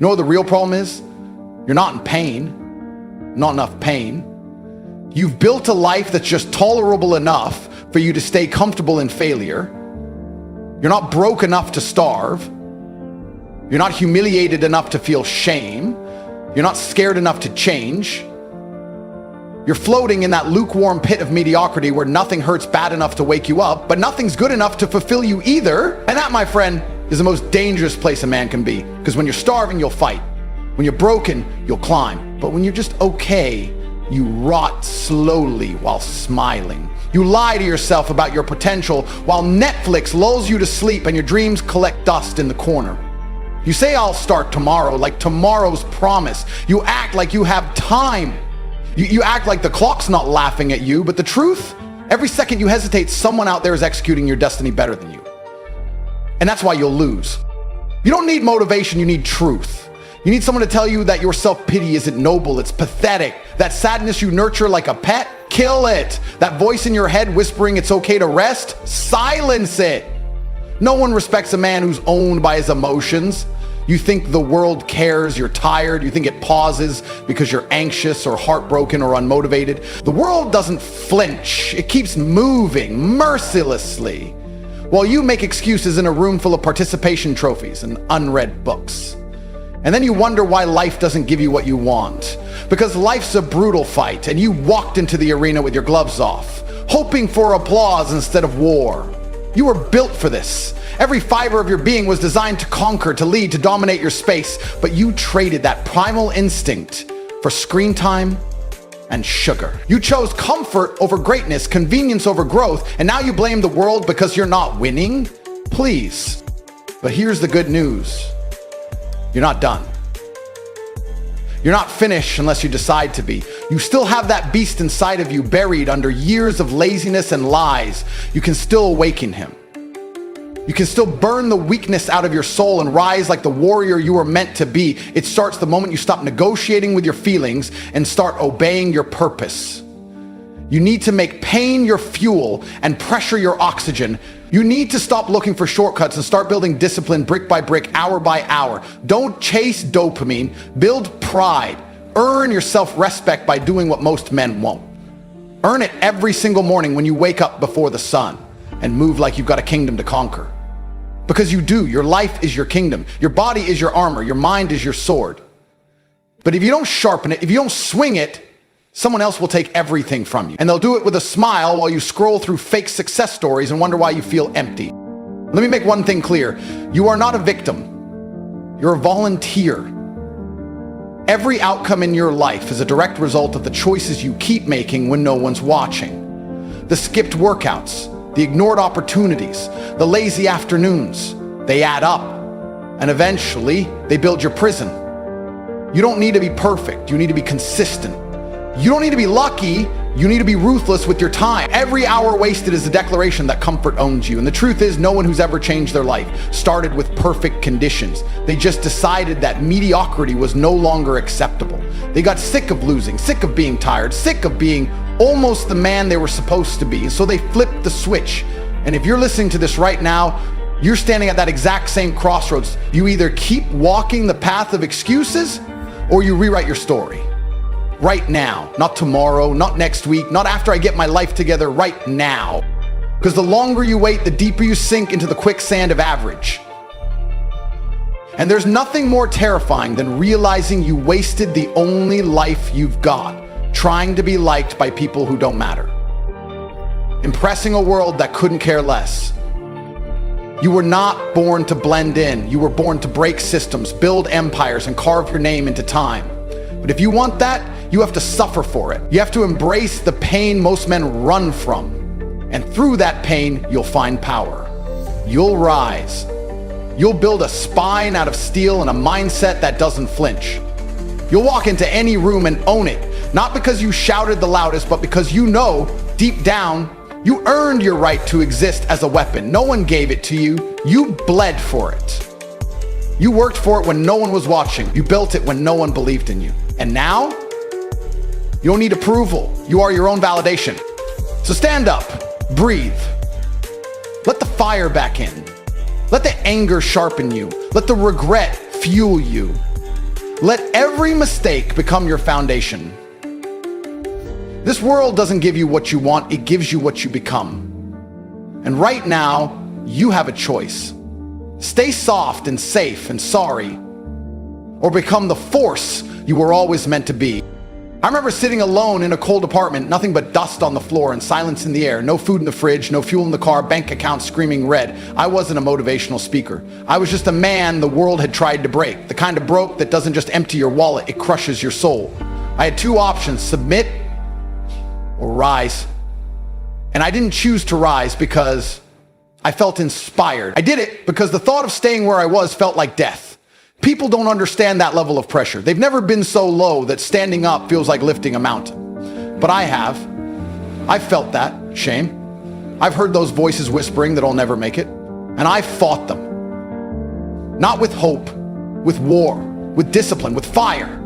You know what the real problem is? You're not in pain, not enough pain. You've built a life that's just tolerable enough for you to stay comfortable in failure. You're not broke enough to starve. You're not humiliated enough to feel shame. You're not scared enough to change. You're floating in that lukewarm pit of mediocrity where nothing hurts bad enough to wake you up, but nothing's good enough to fulfill you either. And that, my friend, is the most dangerous place a man can be. Because when you're starving, you'll fight. When you're broken, you'll climb. But when you're just okay, you rot slowly while smiling. You lie to yourself about your potential while Netflix lulls you to sleep and your dreams collect dust in the corner. You say, I'll start tomorrow, like tomorrow's promise. You act like you have time. You act like the clock's not laughing at you, but the truth, every second you hesitate, someone out there is executing your destiny better than you. And that's why you'll lose. You don't need motivation, you need truth. You need someone to tell you that your self-pity isn't noble, it's pathetic. That sadness you nurture like a pet, kill it. That voice in your head whispering it's okay to rest, silence it. No one respects a man who's owned by his emotions. You think the world cares, you're tired, you think it pauses because you're anxious or heartbroken or unmotivated. The world doesn't flinch, it keeps moving mercilessly, while you make excuses in a room full of participation trophies and unread books. And then you wonder why life doesn't give you what you want. Because life's a brutal fight, and you walked into the arena with your gloves off, hoping for applause instead of war. You were built for this. Every fiber of your being was designed to conquer, to lead, to dominate your space, but you traded that primal instinct for screen time and sugar. You chose comfort over greatness, convenience over growth, and now you blame the world because you're not winning? Please. But here's the good news. You're not done. You're not finished unless you decide to be. You still have that beast inside of you buried under years of laziness and lies. You can still awaken him. You can still burn the weakness out of your soul and rise like the warrior you were meant to be. It starts the moment you stop negotiating with your feelings and start obeying your purpose. You need to make pain your fuel and pressure your oxygen. You need to stop looking for shortcuts and start building discipline brick by brick, hour by hour. Don't chase dopamine, build pride. Earn your self-respect by doing what most men won't. Earn it every single morning when you wake up before the sun and move like you've got a kingdom to conquer. Because you do. Your life is your kingdom. Your body is your armor. Your mind is your sword. But if you don't sharpen it, if you don't swing it, someone else will take everything from you. And they'll do it with a smile while you scroll through fake success stories and wonder why you feel empty. Let me make one thing clear. You are not a victim. You're a volunteer. Every outcome in your life is a direct result of the choices you keep making when no one's watching. The skipped workouts, the ignored opportunities, the lazy afternoons, they add up. And eventually, they build your prison. You don't need to be perfect. You need to be consistent. You don't need to be lucky, you need to be ruthless with your time. Every hour wasted is a declaration that comfort owns you. And the truth is, no one who's ever changed their life started with perfect conditions. They just decided that mediocrity was no longer acceptable. They got sick of losing, sick of being tired, sick of being almost the man they were supposed to be. So they flipped the switch. And if you're listening to this right now, you're standing at that exact same crossroads. You either keep walking the path of excuses or you rewrite your story. Right now, not tomorrow, not next week, not after I get my life together, right now. Because the longer you wait, the deeper you sink into the quicksand of average. And there's nothing more terrifying than realizing you wasted the only life you've got, trying to be liked by people who don't matter. Impressing a world that couldn't care less. You were not born to blend in. You were born to break systems, build empires, and carve your name into time. But if you want that, you have to suffer for it. You have to embrace the pain most men run from. And through that pain, you'll find power. You'll rise. You'll build a spine out of steel and a mindset that doesn't flinch. You'll walk into any room and own it, not because you shouted the loudest, but because you know, deep down, you earned your right to exist as a weapon. No one gave it to you. You bled for it. You worked for it when no one was watching. You built it when no one believed in you. And now, you don't need approval. You are your own validation. So stand up, breathe. Let the fire back in. Let the anger sharpen you. Let the regret fuel you. Let every mistake become your foundation. This world doesn't give you what you want, it gives you what you become. And right now, you have a choice. Stay soft and safe and sorry, or become the force you were always meant to be. I remember sitting alone in a cold apartment, nothing but dust on the floor and silence in the air, no food in the fridge, no fuel in the car, bank account screaming red. I wasn't a motivational speaker. I was just a man the world had tried to break, the kind of broke that doesn't just empty your wallet, it crushes your soul. I had two options, submit or rise. And I didn't choose to rise because I felt inspired. I did it because the thought of staying where I was felt like death. People don't understand that level of pressure. They've never been so low that standing up feels like lifting a mountain. But I have. I've felt that shame. I've heard those voices whispering that I'll never make it. And I fought them. Not with hope, with war, with discipline, with fire.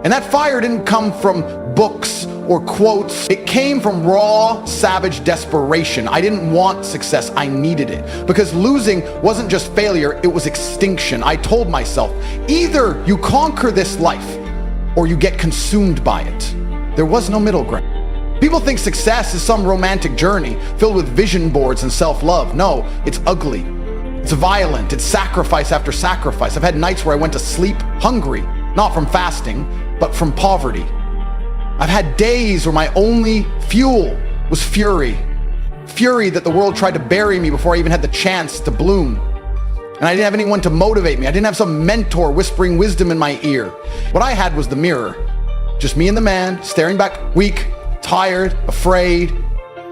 And that fire didn't come from books or quotes. It came from raw, savage desperation. I didn't want success, I needed it. Because losing wasn't just failure, it was extinction. I told myself, either you conquer this life or you get consumed by it. There was no middle ground. People think success is some romantic journey filled with vision boards and self-love. No, it's ugly. It's violent. It's sacrifice after sacrifice. I've had nights where I went to sleep hungry, not from fasting, but from poverty. I've had days where my only fuel was fury. Fury that the world tried to bury me before I even had the chance to bloom. And I didn't have anyone to motivate me. I didn't have some mentor whispering wisdom in my ear. What I had was the mirror. Just me and the man, staring back, weak, tired, afraid.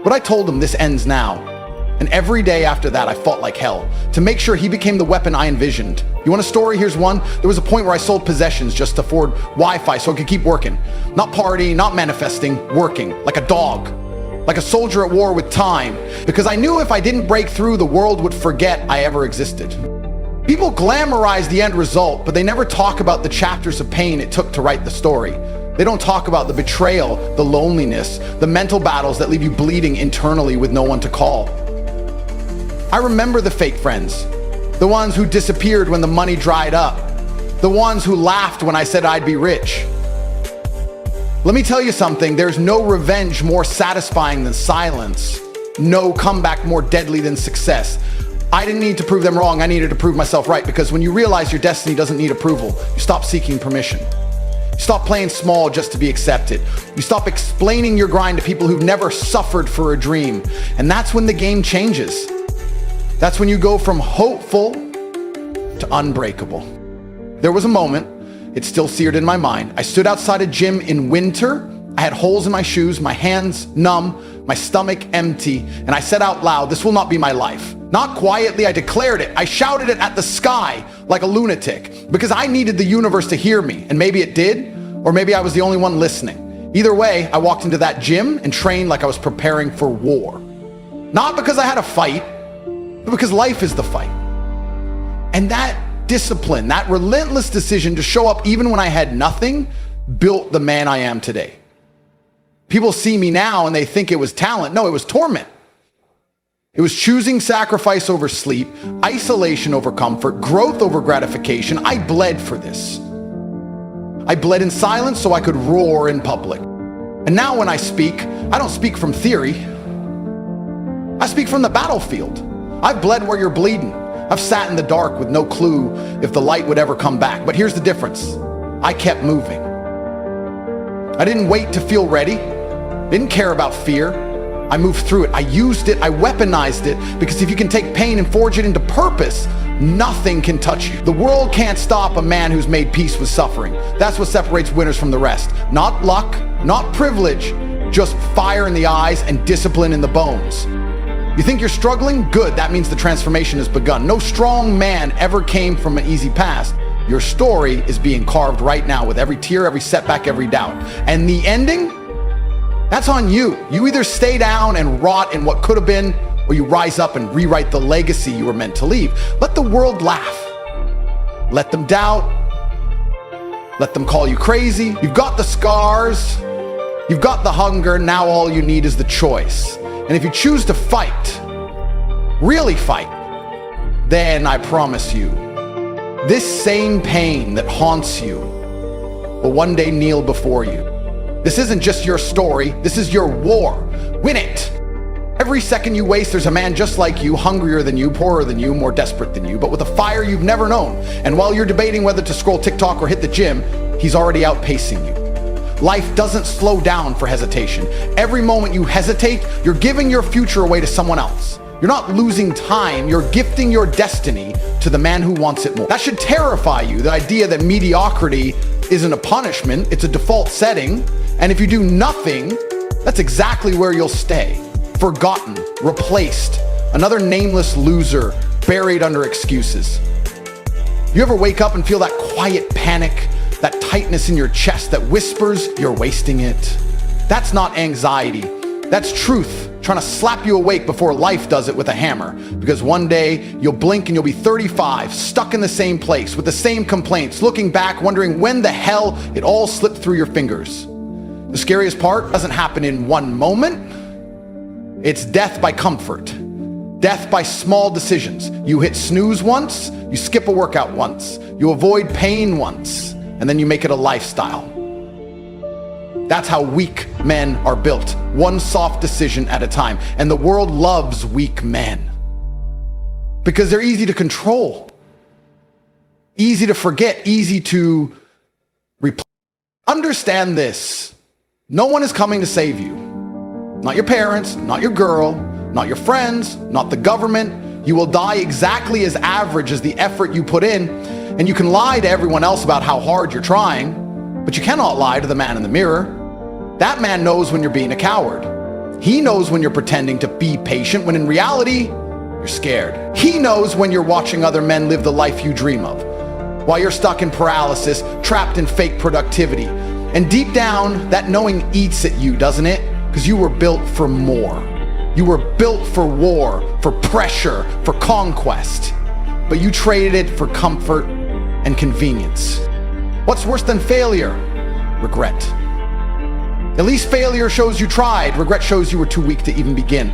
But I told him this ends now. And every day after that, I fought like hell to make sure he became the weapon I envisioned. You want a story? Here's one. There was a point where I sold possessions just to afford Wi-Fi so I could keep working. Not partying, not manifesting, working like a dog, like a soldier at war with time. Because I knew if I didn't break through, the world would forget I ever existed. People glamorize the end result, but they never talk about the chapters of pain it took to write the story. They don't talk about the betrayal, the loneliness, the mental battles that leave you bleeding internally with no one to call. I remember the fake friends, the ones who disappeared when the money dried up, the ones who laughed when I said I'd be rich. Let me tell you something, there's no revenge more satisfying than silence, no comeback more deadly than success. I didn't need to prove them wrong, I needed to prove myself right, because when you realize your destiny doesn't need approval, you stop seeking permission. You stop playing small just to be accepted. You stop explaining your grind to people who've never suffered for a dream. And that's when the game changes. That's when you go from hopeful to unbreakable. There was a moment, it's still seared in my mind. I stood outside a gym in winter. I had holes in my shoes, my hands numb, my stomach empty, and I said out loud, this will not be my life. Not quietly, I declared it. I shouted it at the sky like a lunatic because I needed the universe to hear me, and maybe it did, or maybe I was the only one listening. Either way, I walked into that gym and trained like I was preparing for war. Not because I had a fight, but because life is the fight. And that discipline, that relentless decision to show up even when I had nothing, built the man I am today. People see me now and they think it was talent. No, it was torment. It was choosing sacrifice over sleep, isolation over comfort, growth over gratification. I bled for this. I bled in silence so I could roar in public. And now when I speak, I don't speak from theory. I speak from the battlefield. I've bled where you're bleeding. I've sat in the dark with no clue if the light would ever come back. But here's the difference. I kept moving. I didn't wait to feel ready. Didn't care about fear. I moved through it. I used it. I weaponized it. Because if you can take pain and forge it into purpose, nothing can touch you. The world can't stop a man who's made peace with suffering. That's what separates winners from the rest. Not luck, not privilege, just fire in the eyes and discipline in the bones. You think you're struggling? Good, that means the transformation has begun. No strong man ever came from an easy past. Your story is being carved right now with every tear, every setback, every doubt. And the ending? That's on you. You either stay down and rot in what could have been, or you rise up and rewrite the legacy you were meant to leave. Let the world laugh. Let them doubt. Let them call you crazy. You've got the scars. You've got the hunger. Now all you need is the choice. And if you choose to fight, really fight, then I promise you, This same pain that haunts you will one day kneel before you. This isn't just your story, this is your war. Win it. Every second you waste, there's a man just like you, hungrier than you, poorer than you, more desperate than you, but with a fire you've never known. And while you're debating whether to scroll TikTok or hit the gym, he's already outpacing you. Life doesn't slow down for hesitation. Every moment you hesitate, you're giving your future away to someone else. You're not losing time, you're gifting your destiny to the man who wants it more. That should terrify you, the idea that mediocrity isn't a punishment, it's a default setting. And if you do nothing, that's exactly where you'll stay. Forgotten, replaced, another nameless loser buried under excuses. You ever wake up and feel that quiet panic, that tightness in your chest that whispers you're wasting it? That's not anxiety, that's truth trying to slap you awake before life does it with a hammer. Because one day you'll blink and you'll be 35, stuck in the same place with the same complaints, looking back wondering when the hell it all slipped through your fingers. The scariest part doesn't happen in one moment. It's death by comfort, death by small decisions. You hit snooze once, you skip a workout once, you avoid pain once, and then you make it a lifestyle. That's how weak men are built, one soft decision at a time. And the world loves weak men because they're easy to control, easy to forget, easy to replace. Understand this. No one is coming to save you. Not your parents, not your girl, not your friends, not the government. You will die exactly as average as the effort you put in. And you can lie to everyone else about how hard you're trying, but you cannot lie to the man in the mirror. That man knows when you're being a coward. He knows when you're pretending to be patient when in reality, you're scared. He knows when you're watching other men live the life you dream of, while you're stuck in paralysis, trapped in fake productivity. And deep down, that knowing eats at you, doesn't it? Because you were built for more. You were built for war, for pressure, for conquest. But you traded it for comfort and convenience. What's worse than failure? Regret. At least failure shows you tried. Regret shows you were too weak to even begin.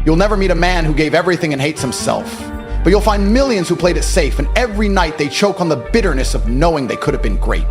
You'll never meet a man who gave everything and hates himself. But you'll find millions who played it safe, and every night they choke on the bitterness of knowing they could have been great.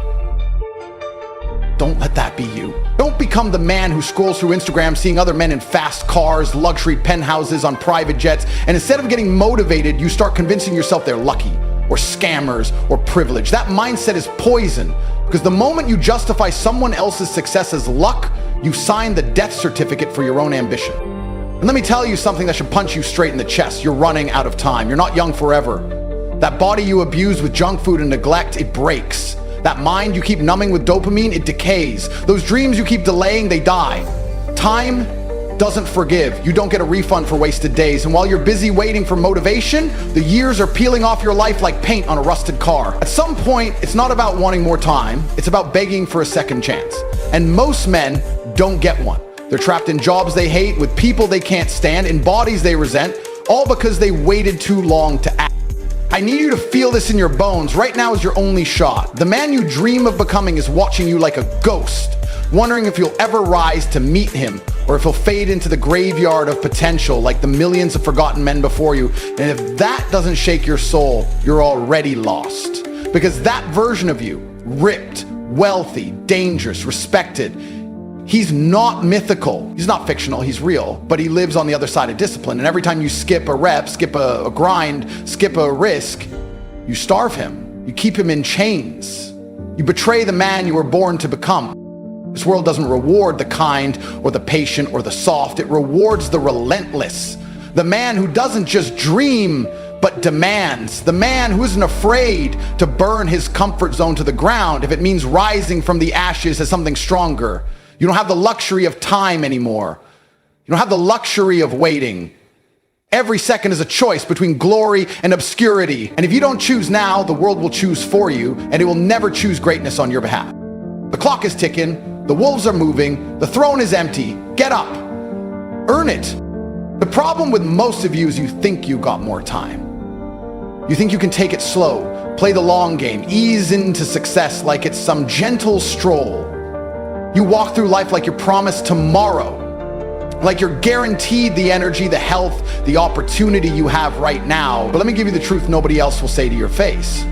Don't let that be you. Don't become the man who scrolls through Instagram seeing other men in fast cars, luxury penthouses on private jets, and instead of getting motivated, you start convincing yourself they're lucky, or scammers, or privileged. That mindset is poison, because the moment you justify someone else's success as luck, you sign the death certificate for your own ambition. And let me tell you something that should punch you straight in the chest. You're running out of time. You're not young forever. That body you abuse with junk food and neglect, it breaks. That mind you keep numbing with dopamine, it decays. Those dreams you keep delaying, they die. Time doesn't forgive. You don't get a refund for wasted days. And while you're busy waiting for motivation, the years are peeling off your life like paint on a rusted car. At some point, it's not about wanting more time. It's about begging for a second chance. And most men don't get one. They're trapped in jobs they hate, with people they can't stand, in bodies they resent, all because they waited too long to act. I need you to feel this in your bones. Right now is your only shot. The man you dream of becoming is watching you like a ghost, wondering if you'll ever rise to meet him, or if he'll fade into the graveyard of potential like the millions of forgotten men before you. And if that doesn't shake your soul, you're already lost. Because that version of you, ripped, wealthy, dangerous, respected, he's not mythical. He's not fictional, he's real, but he lives on the other side of discipline. And every time you skip a rep, skip a grind, skip a risk, you starve him. You keep him in chains. You betray the man you were born to become. This world doesn't reward the kind or the patient or the soft. It rewards the relentless. The man who doesn't just dream, but demands. The man who isn't afraid to burn his comfort zone to the ground if it means rising from the ashes as something stronger. You don't have the luxury of time anymore. You don't have the luxury of waiting. Every second is a choice between glory and obscurity. And if you don't choose now, the world will choose for you, and it will never choose greatness on your behalf. The clock is ticking. The wolves are moving. The throne is empty. Get up. Earn it. The problem with most of you is you think you got more time. You think you can take it slow, play the long game, ease into success like it's some gentle stroll. You walk through life like you're promised tomorrow. Like you're guaranteed the energy, the health, the opportunity you have right now. But let me give you the truth nobody else will say to your face.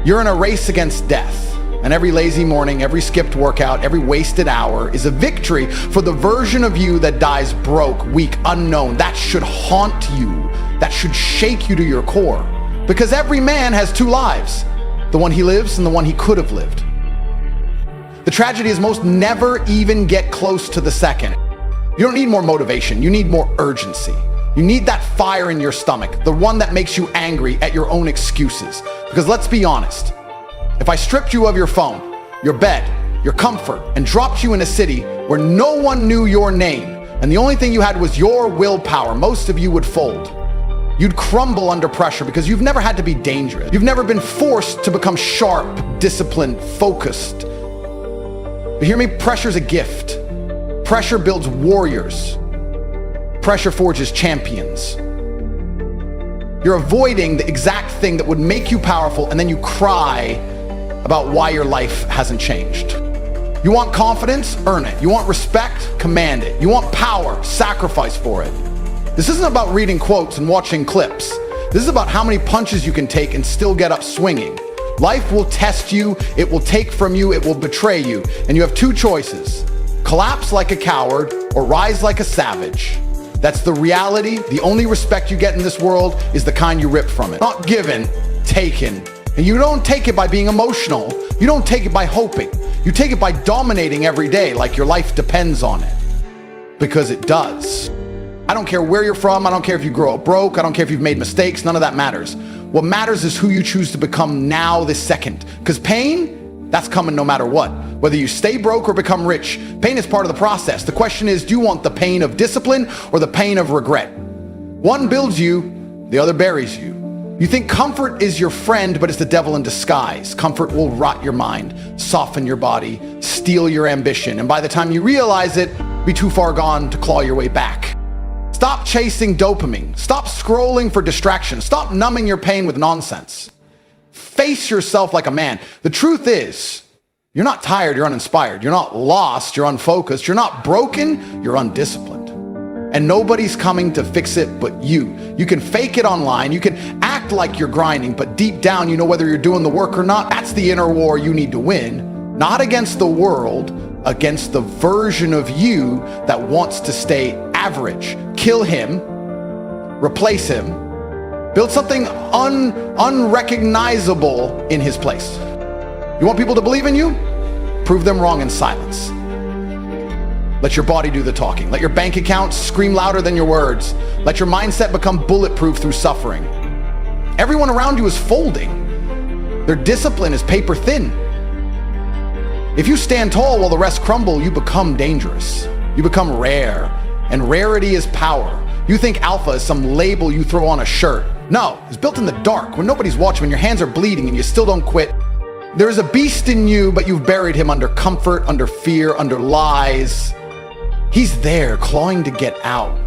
You're in a race against death. And every lazy morning, every skipped workout, every wasted hour is a victory for the version of you that dies broke, weak, unknown. That should haunt you. That should shake you to your core. Because every man has two lives, the one he lives and the one he could have lived. The tragedy is most never even get close to the second. You don't need more motivation. You need more urgency. You need that fire in your stomach, the one that makes you angry at your own excuses. Because let's be honest, if I stripped you of your phone, your bed, your comfort, and dropped you in a city where no one knew your name, and the only thing you had was your willpower, most of you would fold. You'd crumble under pressure because you've never had to be dangerous. You've never been forced to become sharp, disciplined, focused. But hear me, pressure's a gift. Pressure builds warriors. Pressure forges champions. You're avoiding the exact thing that would make you powerful, and then you cry about why your life hasn't changed. You want confidence? Earn it. You want respect? Command it. You want power? Sacrifice for it. This isn't about reading quotes and watching clips. This is about how many punches you can take and still get up swinging. Life will test you, it will take from you, it will betray you, and you have two choices. Collapse like a coward or rise like a savage. That's the reality. The only respect you get in this world is the kind you rip from it. Not given, taken. And you don't take it by being emotional. You don't take it by hoping. You take it by dominating every day like your life depends on it. Because it does. I don't care where you're from. I don't care if you grow up broke. I don't care if you've made mistakes. None of that matters. What matters is who you choose to become now, this second. Because pain, that's coming no matter what. Whether you stay broke or become rich, pain is part of the process. The question is, do you want the pain of discipline or the pain of regret? One builds you, the other buries you. You think comfort is your friend, but it's the devil in disguise. Comfort will rot your mind, soften your body, steal your ambition, and by the time you realize it, be too far gone to claw your way back. Stop chasing dopamine. Stop scrolling for distraction. Stop numbing your pain with nonsense. Face yourself like a man. The truth is, you're not tired, you're uninspired. You're not lost, you're unfocused. You're not broken, you're undisciplined. And nobody's coming to fix it but you. You can fake it online, you can act like you're grinding, but deep down you know whether you're doing the work or not. That's the inner war you need to win. Not against the world, against the version of you that wants to stay average. Kill him, replace him, build something unrecognizable in his place. You want people to believe in you? Prove them wrong in silence. Let your body do the talking. Let your bank account scream louder than your words. Let your mindset become bulletproof through suffering. Everyone around you is folding. Their discipline is paper thin. If you stand tall while the rest crumble, you become dangerous. You become rare, and rarity is power. You think alpha is some label you throw on a shirt. No, it's built in the dark when nobody's watching, when your hands are bleeding and you still don't quit. There is a beast in you, but you've buried him under comfort, under fear, under lies. He's there, clawing to get out.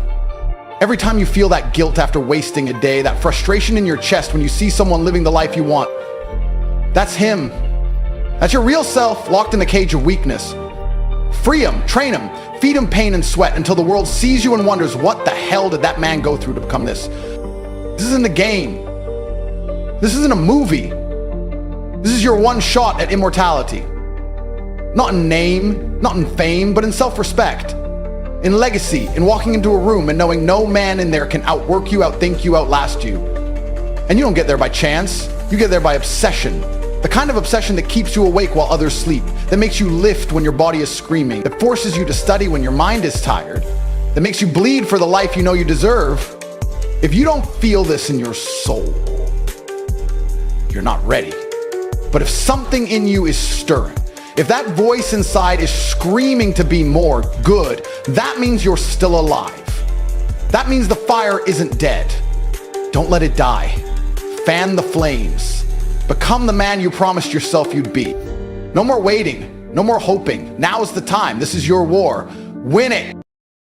Every time you feel that guilt after wasting a day, that frustration in your chest when you see someone living the life you want, that's him. That's your real self locked in the cage of weakness. Free him, train him, feed him pain and sweat until the world sees you and wonders, what the hell did that man go through to become this? This isn't a game. This isn't a movie. This is your one shot at immortality. Not in name, not in fame, but in self-respect. In legacy, in walking into a room and knowing no man in there can outwork you, outthink you, outlast you. And you don't get there by chance. You get there by obsession. The kind of obsession that keeps you awake while others sleep, that makes you lift when your body is screaming, that forces you to study when your mind is tired, that makes you bleed for the life you know you deserve. If you don't feel this in your soul, you're not ready. But if something in you is stirring, if that voice inside is screaming to be more good, that means you're still alive. That means the fire isn't dead. Don't let it die. Fan the flames. Become the man you promised yourself you'd be. No more waiting, no more hoping. Now is the time. This is your war. Win it.